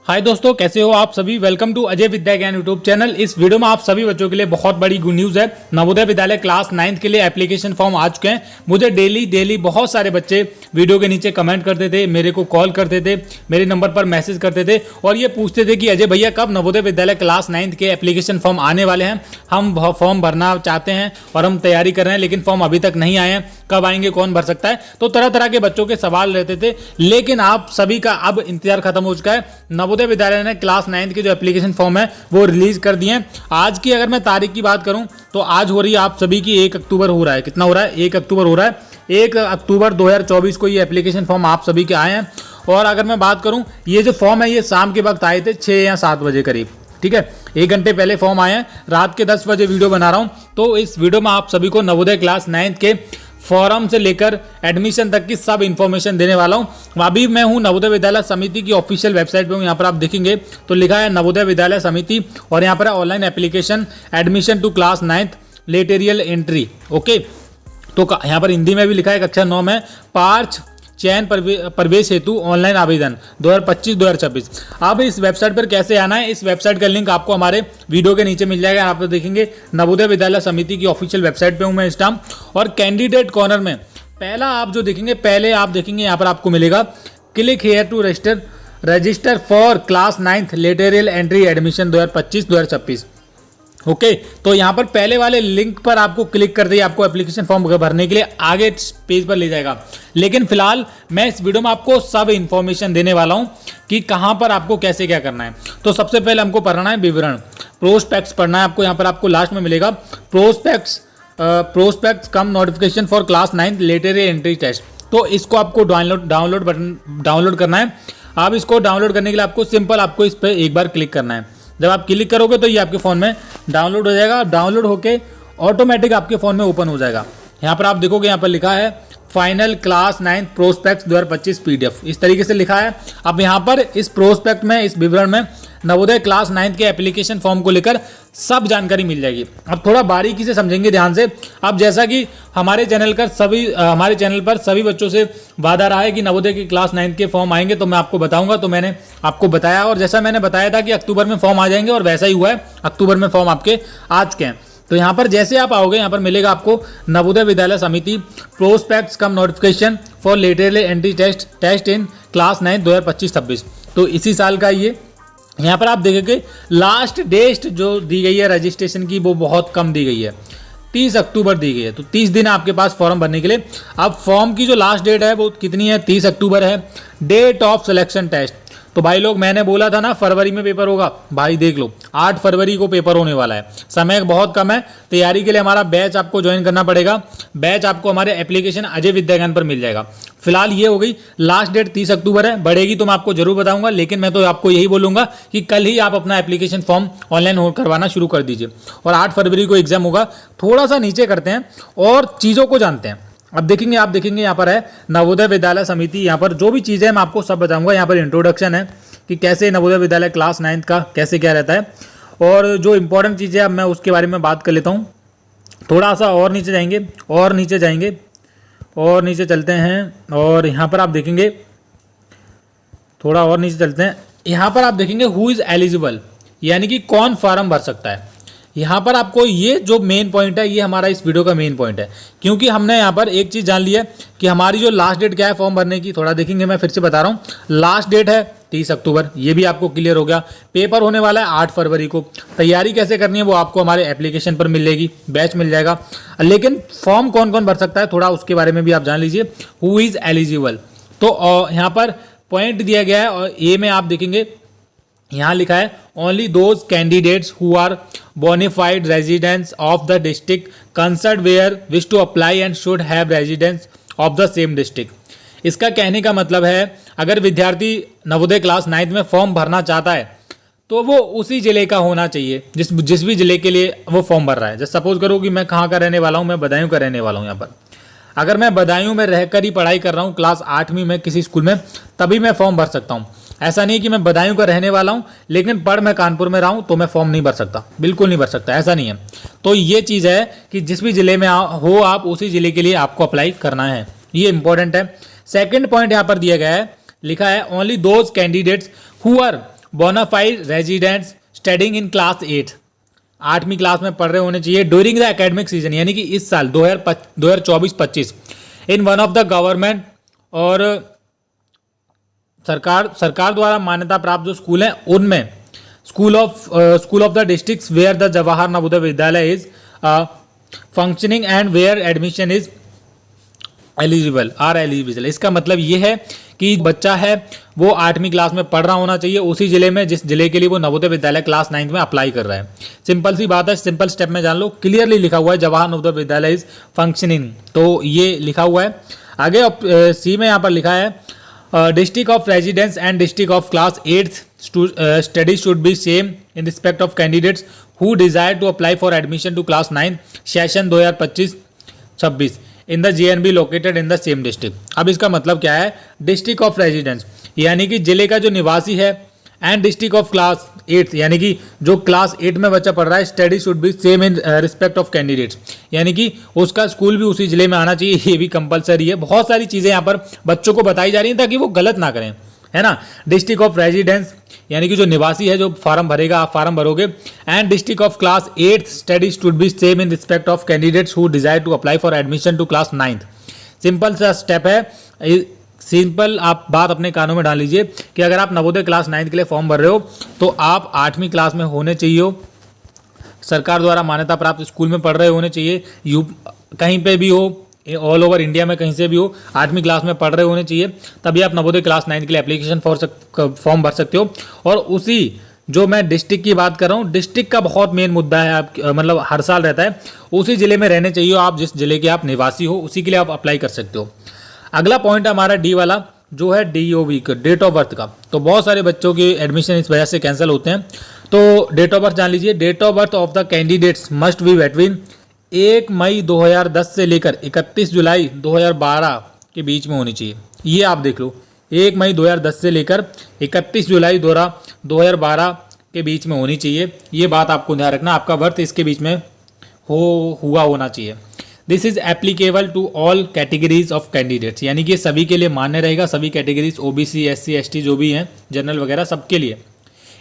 हाय दोस्तों, कैसे हो आप सभी। वेलकम टू अजय विद्या ज्ञान यूट्यूब चैनल। इस वीडियो में आप सभी बच्चों के लिए बहुत बड़ी गुड न्यूज़ है। नवोदय विद्यालय क्लास 9th के लिए एप्लीकेशन फॉर्म आ चुके हैं। मुझे डेली बहुत सारे बच्चे वीडियो के नीचे कमेंट करते थे, मेरे को कॉल करते थे, मेरे नंबर पर मैसेज करते थे और ये पूछते थे कि अजय भैया कब नवोदय विद्यालय क्लास 9th के एप्लीकेशन फॉर्म आने वाले हैं। हम फॉर्म भरना चाहते हैं और हम तैयारी कर रहे हैं, लेकिन फॉर्म अभी तक नहीं आए हैं। कब आएंगे, कौन भर सकता है। तो तरह तरह के बच्चों के सवाल रहते थे, लेकिन आप सभी का अब इंतजार खत्म हो चुका है। नवोदय विद्यालय ने क्लास 9th के जो एप्लीकेशन फॉर्म है वो रिलीज कर दिए हैं। आज की अगर मैं तारीख की बात करूं तो आज हो रही है आप सभी की 1 अक्टूबर हो रहा है। कितना हो रहा है? 1 अक्टूबर हो रहा है। 1 अक्टूबर 2024 को ये एप्लीकेशन फॉर्म आप सभी के आए हैं। और अगर मैं बात करूं, ये जो फॉर्म है ये शाम के वक्त आए थे 6 या 7 बजे करीब। ठीक है, 1 घंटे पहले फॉर्म आए हैं। रात के 10 बजे वीडियो बना रहा हूं। तो इस वीडियो में आप सभी को नवोदय क्लास 9th के फॉर्म से लेकर एडमिशन तक की सब इन्फॉर्मेशन देने वाला हूं। अभी मैं हूं नवोदय विद्यालय समिति की ऑफिशियल वेबसाइट पे हूं। यहाँ पर आप देखेंगे तो लिखा है नवोदय विद्यालय समिति और यहाँ पर है online application admission to class 9th lateral entry. Okay, तो यहाँ पर हिंदी में भी लिखा है कक्षा 9 में पार्च चयन प्रवेश हेतु ऑनलाइन आवेदन 2025-2026। अब इस वेबसाइट पर कैसे आना है, इस वेबसाइट का लिंक आपको हमारे वीडियो के नीचे मिल जाएगा। यहाँ पर देखेंगे नवोदय विद्यालय समिति की ऑफिशियल वेबसाइट पे हूँ मैं इस टाइम। और कैंडिडेट कॉर्नर में पहला आप जो देखेंगे, पहले आप देखेंगे यहाँ पर आपको मिलेगा click here to register for class 9th lateral entry admission 2025-2026। Okay, तो यहाँ पर पहले वाले लिंक पर आपको क्लिक कर दिए, आपको एप्लीकेशन फॉर्म भरने के लिए आगे पेज पर ले जाएगा। लेकिन फिलहाल मैं इस वीडियो में आपको सब इन्फॉर्मेशन देने वाला हूँ कि कहाँ पर आपको कैसे क्या करना है। तो सबसे पहले हमको पढ़ना है विवरण, प्रोस्पेक्ट्स पढ़ना है आपको। यहाँ पर आपको लास्ट में मिलेगा prospectus cum notification for class 9th lateral entry test. तो इसको आपको डाउनलोड करना है। अब इसको डाउनलोड करने के लिए आपको सिंपल आपको इस पर एक बार क्लिक करना है। जब आप क्लिक करोगे तो ये आपके फ़ोन में डाउनलोड हो जाएगा। डाउनलोड होके ऑटोमेटिक आपके फ़ोन में ओपन हो जाएगा। यहाँ पर आप देखोगे, यहाँ पर लिखा है final class 9th prospect 2025 PDF, इस तरीके से लिखा है। अब यहाँ पर इस प्रोस्पेक्ट में, इस विवरण में नवोदय क्लास 9th के एप्लीकेशन फॉर्म को लेकर सब जानकारी मिल जाएगी। अब थोड़ा बारीकी से समझेंगे ध्यान से। अब जैसा कि हमारे चैनल पर सभी बच्चों से वादा रहा है कि नवोदय की क्लास 9th के फॉर्म आएंगे तो मैं आपको बताऊंगा। तो मैंने आपको बताया और जैसा मैंने बताया था कि अक्टूबर में फॉर्म आ जाएंगे और वैसा ही हुआ है। अक्टूबर में फॉर्म आपके आ चुके हैं। तो यहाँ पर जैसे आप आओगे, यहाँ पर मिलेगा आपको Navodaya Vidyalaya Samiti prospectus cum notification for lateral entry test in class 9th 2025-26। तो इसी साल का ये। यहाँ पर आप देखेंगे लास्ट डेट जो दी गई है रजिस्ट्रेशन की वो बहुत कम दी गई है, 30 अक्टूबर दी गई है। तो 30 दिन आपके पास फॉर्म भरने के लिए। अब फॉर्म की जो लास्ट डेट है वो कितनी है? 30 अक्टूबर है। डेट ऑफ सिलेक्शन टेस्ट, तो भाई लोग मैंने बोला था ना फरवरी में पेपर होगा, भाई देख लो 8 फरवरी को पेपर होने वाला है। समय बहुत कम है। तैयारी के लिए हमारा बैच आपको ज्वाइन करना पड़ेगा। बैच आपको हमारे एप्लीकेशन अजय विद्या ज्ञान पर मिल जाएगा। फिलहाल ये हो गई लास्ट डेट 30 अक्टूबर है। बढ़ेगी तो मैं आपको जरूर बताऊंगा, लेकिन मैं तो आपको यही बोलूंगा कि कल ही आप अपना एप्लीकेशन फॉर्म ऑनलाइन करवाना शुरू कर दीजिए। और 8 फरवरी को एग्जाम होगा। थोड़ा सा नीचे करते हैं और चीज़ों को जानते हैं। अब देखेंगे, आप देखेंगे यहाँ पर है नवोदय विद्यालय समिति। यहाँ पर जो भी चीज़ें मैं आपको सब बताऊंगा। यहाँ पर इंट्रोडक्शन है कि कैसे नवोदय विद्यालय क्लास 9th का कैसे क्या रहता है, और जो इंपॉर्टेंट चीज़ें अब मैं उसके बारे में बात कर लेता हूँ। थोड़ा सा और नीचे जाएंगे और नीचे चलते हैं। और यहाँ पर आप देखेंगे, थोड़ा और नीचे चलते हैं। यहाँ पर आप देखेंगे हु इज़ एलिजिबल, यानी कि कौन फॉर्म भर सकता है। यहाँ पर आपको ये जो मेन पॉइंट है, ये हमारा इस वीडियो का मेन पॉइंट है, क्योंकि हमने यहाँ पर एक चीज़ जान ली है कि हमारी जो लास्ट डेट क्या है फॉर्म भरने की। थोड़ा देखेंगे, मैं फिर से बता रहा हूँ। लास्ट डेट है 30 अक्टूबर, ये भी आपको क्लियर हो गया। पेपर होने वाला है 8 फरवरी को। तैयारी कैसे करनी है वो आपको हमारे एप्लीकेशन पर मिलेगी, बैच मिल जाएगा। लेकिन फॉर्म कौन कौन भर सकता है थोड़ा उसके बारे में भी आप जान लीजिए। हु इज़ एलिजिबल, तो यहाँ पर पॉइंट दिया गया है और ए में आप देखेंगे यहाँ लिखा है only those candidates who are bonafide residents of the district concerned where wish to apply and should have residence of the same district. इसका कहने का मतलब है अगर विद्यार्थी नवोदय क्लास 9th में फॉर्म भरना चाहता है तो वो उसी जिले का होना चाहिए जिस भी जिले के लिए वो फॉर्म भर रहा है। जैसे सपोज करो कि मैं कहाँ का रहने वाला हूँ, मैं बदायूं का रहने वाला हूँ। यहाँ पर अगर मैं बदायूं में रहकर ही पढ़ाई कर रहा हूँ क्लास 8वीं में किसी स्कूल में, तभी मैं फॉर्म भर सकता हूँ। ऐसा नहीं कि मैं बदायूं का रहने वाला हूं लेकिन पढ़ मैं कानपुर में रहा हूं तो मैं फॉर्म नहीं भर सकता, बिल्कुल नहीं भर सकता, ऐसा नहीं है। तो ये चीज़ है कि जिस भी जिले में हो आप उसी जिले के लिए आपको अप्लाई करना है, ये इंपॉर्टेंट है। सेकंड पॉइंट यहाँ पर दिया गया है, लिखा है only those candidates who are bonafide residents studying in class 8, 8वीं क्लास में पढ़ रहे होने चाहिए ड्यूरिंग द एकेडमिक सीजन, यानी कि इस साल 2024-25 in one of the government, और सरकार द्वारा मान्यता प्राप्त जो स्कूल हैं उनमें school of the districts where the Jawahar Navodaya Vidyalaya is functioning and where admission is eligible. इसका मतलब ये है कि बच्चा है वो 8वीं क्लास में पढ़ रहा होना चाहिए उसी जिले में जिस जिले के लिए वो नवोदय विद्यालय क्लास 9 में अप्लाई कर रहा है। सिंपल सी बात है, सिंपल स्टेप में जान लो, क्लियरली लिखा हुआ है जवाहर नवोदय विद्यालय इज फंक्शनिंग, तो ये लिखा हुआ है। आगे सी में यहाँ पर लिखा है district of residence and district of class 8 study should be same in respect of candidates who desire to apply for admission to class 9 session 2025-26 in the JNB located in the same district. अब इसका मतलब क्या है, district of residence यानी कि जिले का जो निवासी है, एंड डिस्ट्रिक्ट ऑफ क्लास 8 यानी कि जो क्लास 8 में बच्चा पढ़ रहा है, study should be same in respect of candidates, यानी कि उसका स्कूल भी उसी जिले में आना चाहिए, ये भी कंपलसरी है। बहुत सारी चीज़ें यहाँ पर बच्चों को बताई जा रही हैं ताकि वो गलत ना करें, है ना। डिस्ट्रिक्ट ऑफ रेजिडेंस यानी कि जो निवासी है, जो फॉर्म भरेगा, आप फॉर्म भरोगे, and district of class 8 study should be same in respect of candidates who desire to apply for admission to class 9। Simple सा स्टेप है, सिंपल आप बात अपने कानों में डाल लीजिए कि अगर आप नवोदय क्लास 9 के लिए फॉर्म भर रहे हो तो आप 8वीं क्लास में होने चाहिए हो, सरकार द्वारा मान्यता प्राप्त स्कूल में पढ़ रहे होने चाहिए, कहीं पे भी हो, ऑल ओवर इंडिया में कहीं से भी हो, 8वीं क्लास में पढ़ रहे होने चाहिए, तभी आप नवोदय क्लास 9 के लिए एप्लीकेशन फॉर्म भर सकते हो। और उसी जो मैं डिस्ट्रिक्ट की बात कर रहा हूँ, डिस्ट्रिक्ट का बहुत मेन मुद्दा है, आप मतलब हर साल रहता है, उसी जिले में रहने चाहिए आप, जिस जिले के आप निवासी हो उसी के लिए आप अप्लाई कर सकते हो। अगला पॉइंट है हमारा डी वाला, जो है DOB का, डेट ऑफ बर्थ का। तो बहुत सारे बच्चों के एडमिशन इस वजह से कैंसिल होते हैं, तो डेट ऑफ बर्थ जान लीजिए। Date of birth of the candidates must be between 1 May 2010 से लेकर 31 जुलाई 2012 के बीच में होनी चाहिए। ये आप देख लो, 1 मई 2010 से लेकर 31 जुलाई 2012 के बीच में होनी चाहिए। ये बात आपको ध्यान रखना, आपका बर्थ इसके बीच में हुआ होना चाहिए। This is applicable to all categories of candidates, यानी कि सभी के लिए मान्य रहेगा, सभी कैटेगरीज OBC SC ST जो भी हैं, जनरल वगैरह, सबके लिए,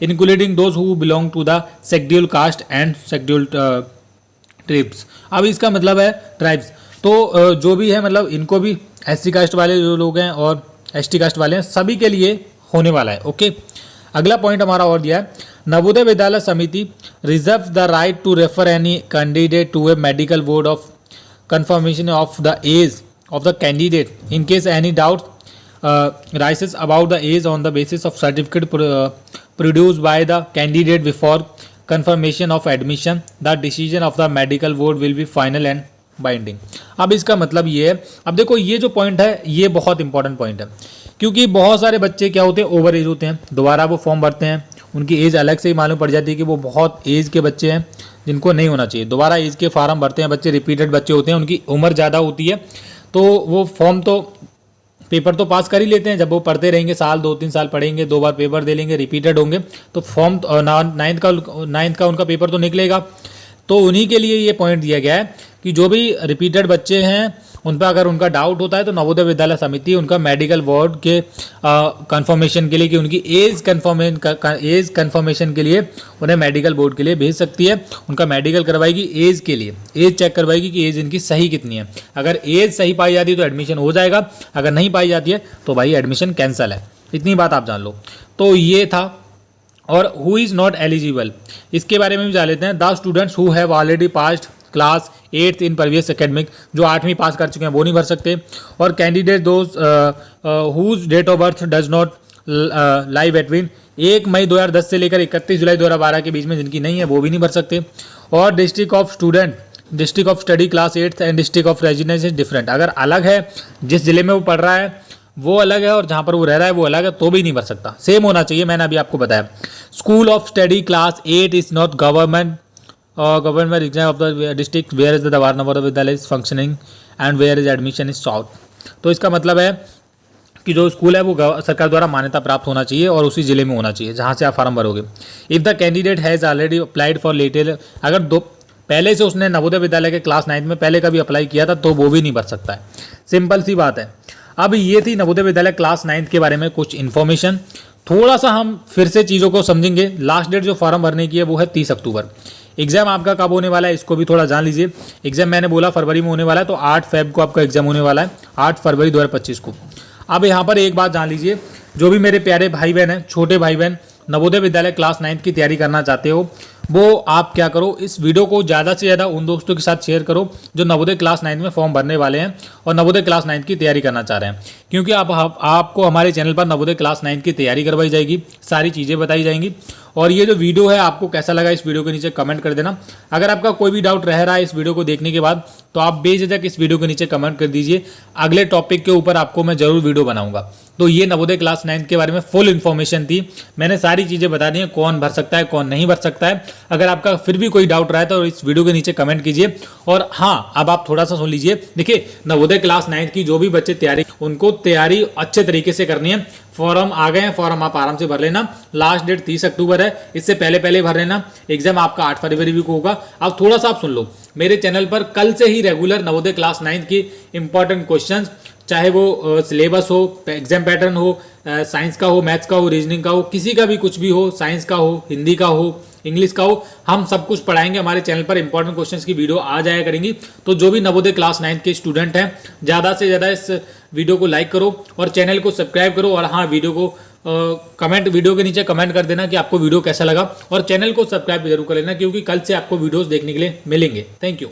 including those who belong to the schedule caste and schedule tribes. अब इसका मतलब है ट्राइब्स, तो जो भी है मतलब इनको भी, SC कास्ट वाले जो लोग हैं और ST कास्ट वाले हैं, सभी के लिए होने वाला है। ओके, अगला पॉइंट हमारा और दिया है, Navodaya Vidyalaya Samiti reserve the right to refer any candidate to a medical board of confirmation of the age of the candidate in case any doubt rises about the age on the basis of certificate produced by the candidate before confirmation of admission. The decision of the medical board will be final and binding. अब इसका मतलब ये है, अब देखो ये जो point है ये बहुत इंपॉर्टेंट पॉइंट है, क्योंकि बहुत सारे बच्चे क्या होते हैं, ओवर एज होते हैं, दोबारा वो फॉर्म भरते हैं, उनकी एज अलग से ही मालूम पड़ जाती है कि वो बहुत एज के बच्चे हैं जिनको नहीं होना चाहिए, दोबारा एज के फार्म भरते हैं बच्चे, रिपीटेड बच्चे होते हैं, उनकी उम्र ज़्यादा होती है, तो वो फॉर्म तो पेपर तो पास कर ही लेते हैं, जब वो पढ़ते रहेंगे, साल 2-3 साल पढ़ेंगे, 2 बार पेपर दे लेंगे, रिपीटेड होंगे, तो फॉर्म 9th का उनका पेपर तो निकलेगा। तो उन्हीं के लिए ये पॉइंट दिया गया है कि जो भी रिपीटेड बच्चे हैं उन पर अगर उनका डाउट होता है तो नवोदय विद्यालय समिति उनका मेडिकल बोर्ड के कंफर्मेशन के लिए, कि उनकी एज कंफर्मेशन के लिए उन्हें मेडिकल बोर्ड के लिए भेज सकती है, उनका मेडिकल करवाएगी एज के लिए, एज चेक करवाएगी कि एज इनकी सही कितनी है। अगर एज सही पाई जाती है तो एडमिशन हो जाएगा, अगर नहीं पाई जाती है तो भाई एडमिशन कैंसिल है। इतनी बात आप जान लो। तो ये था। और हु इज़ नॉट एलिजिबल, इसके बारे में भी जान लेते हैं। The students who have already passed class 8th in previous academic, जो 8वीं पास कर चुके हैं वो नहीं भर सकते। और candidate those whose date of birth does not lie between 1 May 2010 से लेकर 31 जुलाई 2012 के बीच में जिनकी नहीं है वो भी नहीं भर सकते। और district of study class 8th and district of residence is different, अगर अलग है, जिस जिले में वो पढ़ रहा है वो अलग है और जहाँ पर वो रह रहा है वो अलग है, तो भी नहीं भर सकता, सेम होना चाहिए। मैंने अभी आपको बताया। School of study class 8 is not government exam of the district where is the Jawahar Navodaya Vidyalaya is functioning and where is admission is sought. तो इसका मतलब है कि जो स्कूल है वो सरकार द्वारा मान्यता प्राप्त होना चाहिए और उसी जिले में होना चाहिए जहाँ से आप फॉर्म भरोगे। If the candidate has already applied for letter, अगर पहले से उसने नवोदय विद्यालय के क्लास 9 में पहले कभी अप्लाई किया था तो वो भी नहीं भर सकता है। सिंपल सी बात है। अब ये थी नवोदय विद्यालय क्लास 9 के बारे में कुछ इन्फॉर्मेशन। थोड़ा सा हम फिर से चीज़ों को समझेंगे। लास्ट डेट जो फॉर्म भरने की है वो है 30 अक्टूबर। एग्जाम आपका कब होने वाला है इसको भी थोड़ा जान लीजिए। एग्जाम मैंने बोला फरवरी में होने वाला है, तो 8 फेब को आपका एग्जाम होने वाला है, 8 फरवरी 2025 को। अब यहाँ पर एक बात जान लीजिए, जो भी मेरे प्यारे भाई बहन हैं, छोटे भाई बहन नवोदय विद्यालय क्लास 9 की तैयारी करना चाहते हो, वो आप क्या करो, इस वीडियो को ज़्यादा से ज़्यादा उन दोस्तों के साथ शेयर करो जो नवोदय क्लास 9 में फॉर्म भरने वाले हैं और नवोदय क्लास 9 की तैयारी करना चाह रहे हैं। क्योंकि आपको हमारे चैनल पर नवोदय क्लास 9 की तैयारी करवाई जाएगी, सारी चीज़ें बताई जाएंगी। और ये जो वीडियो है आपको कैसा लगा इस वीडियो के नीचे कमेंट कर देना। अगर आपका कोई भी डाउट रह रहा है इस वीडियो को देखने के बाद, तो आप बेझिझक इस वीडियो के नीचे कमेंट कर दीजिए। अगले टॉपिक के ऊपर आपको मैं जरूर वीडियो बनाऊंगा। तो ये नवोदय क्लास 9 के बारे में फुल इन्फॉर्मेशन थी, मैंने सारी चीज़ें बता दी हैं, कौन भर सकता है कौन नहीं भर सकता है। अगर आपका फिर भी कोई डाउट रहा है तो इस वीडियो के नीचे कमेंट कीजिए। और हाँ, अब आप थोड़ा सा सुन लीजिए। देखिए, नवोदय क्लास 9 की जो भी बच्चे तैयारी, उनको तैयारी अच्छे तरीके से करनी है। फॉर्म आ गए हैं, फॉर्म आप आराम से भर लेना। लास्ट डेट 30 अक्टूबर है, इससे पहले पहले भर लेना। एग्जाम आपका 8 फरवरी को होगा। अब थोड़ा सा आप सुन लो, मेरे चैनल पर कल से ही रेगुलर नवोदय क्लास 9 की इंपॉर्टेंट क्वेश्चंस, चाहे वो सिलेबस हो, एग्जाम पैटर्न हो, साइंस का हो, मैथ्स का हो, रीजनिंग का हो, किसी का भी कुछ भी हो, साइंस का हो, हिंदी का हो, इंग्लिश का हो, हम सब कुछ पढ़ाएंगे। हमारे चैनल पर इंपॉर्टेंट क्वेश्चंस की वीडियो आ जाया करेंगी। तो जो भी नवोदय क्लास 9 के स्टूडेंट हैं, ज़्यादा से ज़्यादा इस वीडियो को लाइक करो और चैनल को सब्सक्राइब करो। और हाँ, वीडियो के नीचे कमेंट कर देना कि आपको वीडियो कैसा लगा, और चैनल को सब्सक्राइब जरूर कर लेना, क्योंकि कल से आपको वीडियोस देखने के लिए मिलेंगे। Thank you.